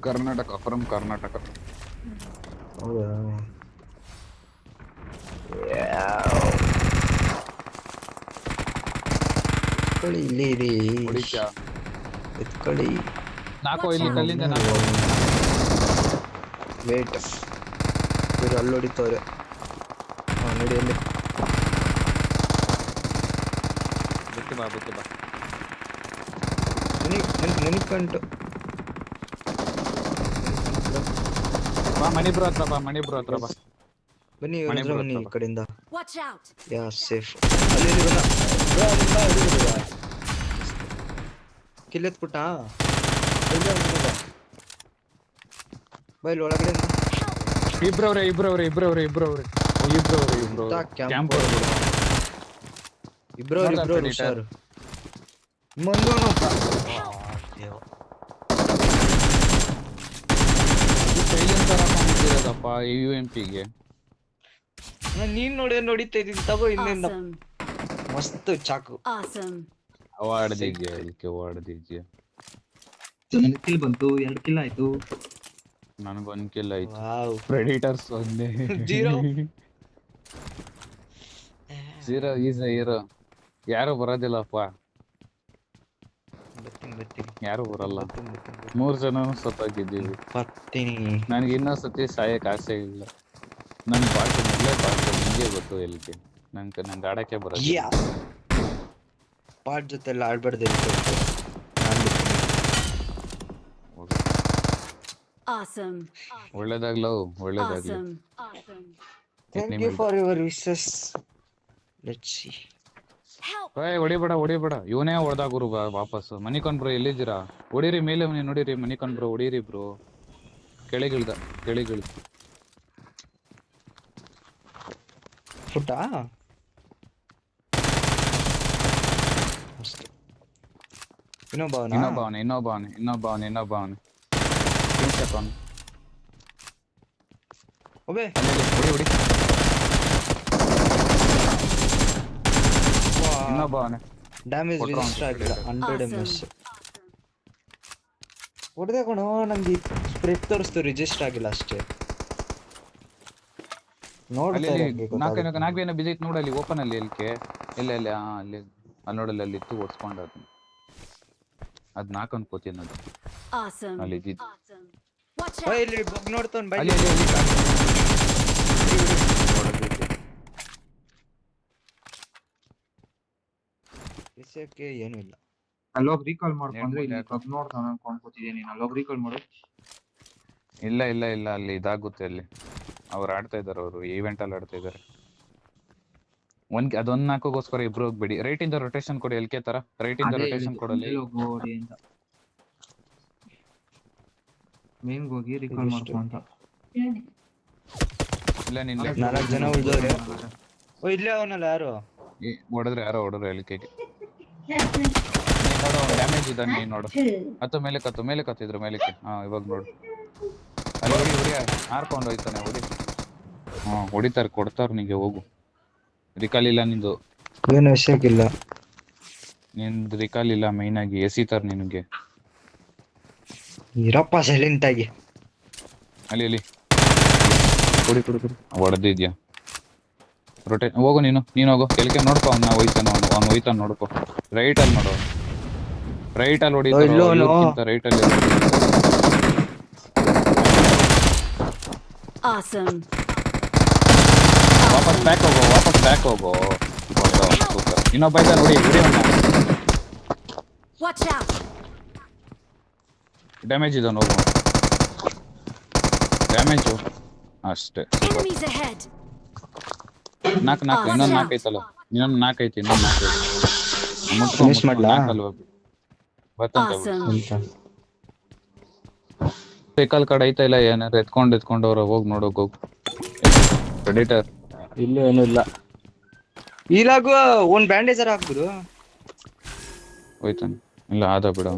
Karnataka from Karnataka. ಹೌದಾ ಎತ್ಕೊಳ್ಳಿ ಇಲ್ಲಿ ಇರಿ ಹೊಡಿತ್ಯಾ ಎತ್ಕೊಳ್ಳಿ ನಾಕೋ ಇಲ್ಲಿ ಕಲ್ಲಿಂದ ನಾಕೋ. ವೇಟ್ ಇವ್ರು ಅಲ್ಲಿ ಹೊಡಿತವ್ರೆ ನೋಡಿ ಅಲ್ಲಿ ಬಿಟ್ಟು ಬಾ ನೆನಿಕಂಟು ಬಾ ಮಣಿ ಬ್ರೋ ಹತ್ರ ಬಾ ಬನ್ನಿ ಇವ್ರ ಹತ್ರ ಬನ್ನಿ ಈ ಕಡೆಯಿಂದ Watch out! ಯಾ ಸೇಫ್ ಅಲ್ಲಿ ಕಿಲ್ ಎತ್ಬಿಟ್ಟ ಬೈಲ್ ಒಳಗಡೆ ಇಬ್ರವ್ರೆ ಕ್ಯಾಂಪ್ ಇಬ್ರು ಹುಷಾರು ಮಂಗೋನು ಸೈಲೆನ್ಸರ್ ಹಾಕೊಂಡಿರೋದಪ್ಪ UMP-ಗೆ. ನೀನ್ ನೋಡಿತಾ ಇದೀನಿ ತಗೋ ಇನ್ನಿಂದ Awesome! ಮಸ್ತ್ ಚಾಕು Awesome! ಅವಾರ್ಡ್ ದೀಜಿಯಾ ನನಗೆ ಕಿಲ್ ಬಂತು 2 ಕಿಲ್ ಆಯ್ತು ನನಗೊಂದು ಕಿಲ್ ಆಯ್ತು. ವಾವ್ ಪ್ರೆಡಿಟರ್ಸ್ ಒಂದೇ ಜೀರೋ ಈಸ್ ಹೀರೋ. ಯಾರು ಬರೋದಿಲ್ಲಪ್ಪ, ಯಾರು ಬರಲ್ಲ. 3 ಜನನು ಸತ್ತೋಗಿದ್ದೀವಿ. ನನಗೆ ಇನ್ನೊಂದ್ಸತಿ ಸಾಯಕ್ ಆಸೆ ಇಲ್ಲ. ನನ್ ಬಾಟು ನಿಂಗೆ ಗೊತ್ತು ಎಲ್ಲಿಗೆ. ನಂಗೆ ಆಡಕ್ಕೆ ಬರೋದಿಲ್ಲ. ಪಾಟ್ ಜೊತೆ ಎಲ್ಲ ಆಡ್ಬಾರ್ದು. Awesome! ಒಳ್ಳೇದಾಗ್ಲೋ ಒಳ್ಳೇದಾಗ್ಲಿ. Awesome! Thank you for your wishes. Let's see. ಹೊಡಿಬೇಡ ಇವನೇ ಹೊಡೆದ ಗುರು. ವಾಪಸ್ ಮನಿಕನ್ ಬ್ರೋ ಎಲ್ಲಿದ್ದೀರಾ? ಹೊಡೀರಿ ಮೇಲೆ ನೋಡಿರಿ ಮನಿಕನ್ ಬ್ರೋ, ಹೊಡೀರಿ ಬ್ರೋ. ಕೆಳಗಿಳ್ದ ಫುಟ ಇನ್ನೊಬ್ಬವನೆ ಒಬೆ ಹೊಡಿ ಇನ್ನೊಬ್ಬವನೆ. ಡ್ಯಾಮೇಜ್ ರಿಜಿಸ್ಟರ್ ಆಗಿಲ್ಲ 100 ms ಹೊಡೆದೆ ಕಣೋ. ನಂಗೆ ಸ್ಪ್ರೆಡ್ ತೋರಿಸ್ತು, ರಿಜಿಸ್ಟರ್ ಆಗಿಲ್ಲ ಅಷ್ಟೇ. ನೋಡ್ತಾರೆ ನಾಲ್ಕೇನೋ ಬಿಜಿ ಇತ್ತು ನೋಡಲ್ಲಿ ಓಪನ್ ಅಲ್ಲಿ ಎಲ್ಕೆ ಎಲ್ಲ ಅಲ್ಲಿ ನೋಡಲ್ಲಿ ಅಲ್ಲಿ ಇತ್ತು ಓಡಿಸ್ಕೊಂಡ ಅದ್ ನಾಕ್ ಅನ್ಕೋತೀನಿ ಅದು. Awesome! ಅಲ್ಲಿ Awesome! Watch by out! ಇಲ್ಲಿ ಬಗ್ ನೋಡ್ತಾನೆ ಬೈ. ವಿಷಯಕ್ಕೆ ಏನು ಇಲ್ಲ. ಅಲ್ಲೋಗ್ ರೀಕಾಲ್ ಮಾಡ್ಕೊಂಡ್ರೆ ಇಲ್ಲಿ ಬಗ್ ನೋಡ್ತಾನೆ ಅನ್ಕೊಂಡ್ಕೊತಿದ್ದೀನಿ. ಅಲ್ಲೋಗ್ ರೀಕಾಲ್ ಮಾಡು. ಇಲ್ಲ ಅಲ್ಲಿ ಇದಾಗುತ್ತೆ. ಅಲ್ಲಿ ಅವ್ರು ಆಡ್ತಾ ಇದಾರೆ, ಅವರು ಈವೆಂಟ್ ಅಲ್ಲಿ ಆಡ್ತಾ ಇದಾರೆ. ಅದೊಂದ್ ನಾಲ್ಕೋಸ್ಕರ ಇಬ್ರು ಹೋಗ್ಬೇಡಿ. ರೈಟ್ ಇಂದ ರೊಟೇಷನ್ ಕೊಡಿ ಎಲ್ಕೆ ತರ. ರೈಟ್ ಇಂದ ರೊಟೇಷನ್ ಕೊಡಲಿ. ಮೇನ್ ಹೋಗಿ ರೀಕಾಲ್ ಮಾಡ್ಕೊ ಅಂತ. ಇಲ್ಲ ನಿನ್ 4 ಜನ ಉಳಿದವ್ರೆ. ಓ ಇಲ್ಲೇ ಅವನಲ್ಲ ಯಾರು ಯಾರೋ ಹೊಡೆದ್ರು ಎಲ್ಕೆಗೆ. ನೋಡು ಡ್ಯಾಮೇಜ್ ಇದ್ದಾನೆ. ನೀನ್ ನೋಡು ಹತ್ತು ಮೇಲೆ ಕತ್ತಿದ್ರು ಮೇಲಕ್ಕೆ. ಇವಾಗ ನೋಡು ಅಲ್ಲಿ ಹೊಡಿ ಹಾರ್ಕೊಂಡು ಹೋಯ್ತಾನೆ. ಹೊಡಿತಾರೆ ಕೊಡ್ತಾರ. ನಿಂಗೆ ಹೋಗು. ರಿಕಾಲ್ ಇಲ್ಲ ನಿಂದು. ಏನು ವಿಷಯಕ್ಕಿಲ್ಲ. ನಿಂದು ರಿಕಾಲ್ ಇಲ್ಲ. ಮೈನ್ ಆಗಿ ಎಸಿತಾರ ನಿನ್ಗೆ. ಇರಪ್ಪ ಸೈಲೆಂಟ್ ಆಗಿ. ಅಲ್ಲಿ ಕೊಡಿ ಹೊಡೆದಿದ್ಯಾ. ರೊಟೇಟ್ ಹೋಗು ನೀನು ಹೋಗು. ಕೆಳಗೆ ನೋಡ್ಕೊ. ಅವ್ನು ಹೋಯ್ತಾನ ನೋಡ್ಕೊ. ರೈಟ್ ಅಲ್ಲಿ ನೋಡು. ರೈಟ್ ಅಲ್ಲಿ ಹೊಡಿತಾರ. ರೈಟ್ ಅಲ್ಲಿ Awesome! ವಾಪಸ್ ಬ್ಯಾಕ್ ಹೋಗು. ಇನ್ನೊಬ್ಬ ಇದ್ದ ನೋಡಿ. Watch out! ಡ್ಯಾಮೇಜ್ ಇದೆ ಹೋಗು. ಡ್ಯಾಮೇಜು ಅಷ್ಟೇ. Enemies ahead! ನಾಲ್ಕು ಇನ್ನೊಂದು 4 ಐತಲ್ಲ. ಇನ್ನೊಂದು 4 ಐತಿ. ಫಿನಿಶ್ ಮಾಡ್ಲಾ? Awesome! ರಿಕಾಲ್ ಕಾರ್ಡ್ ಐತಾ ಇಲ್ಲ? ಏನಾರು ಎತ್ಕೊಂಡವ್ರ ಹೋಗಿ ನೋಡೋಕ್ ಹೋಗು. ಪ್ರೆಡಿಟರ್ ಇಲ್ಲೂ ಏನೂ ಇಲ್ಲ. ಇಲ್ಲಾಗು ಒಂದ್ ಬ್ಯಾಂಡೇಜರ್ ಹಾಕ್ಬಿಡು. ಹೋಯ್ತಾನೆ. ಇಲ್ಲ ಆದ ಬಿಡ.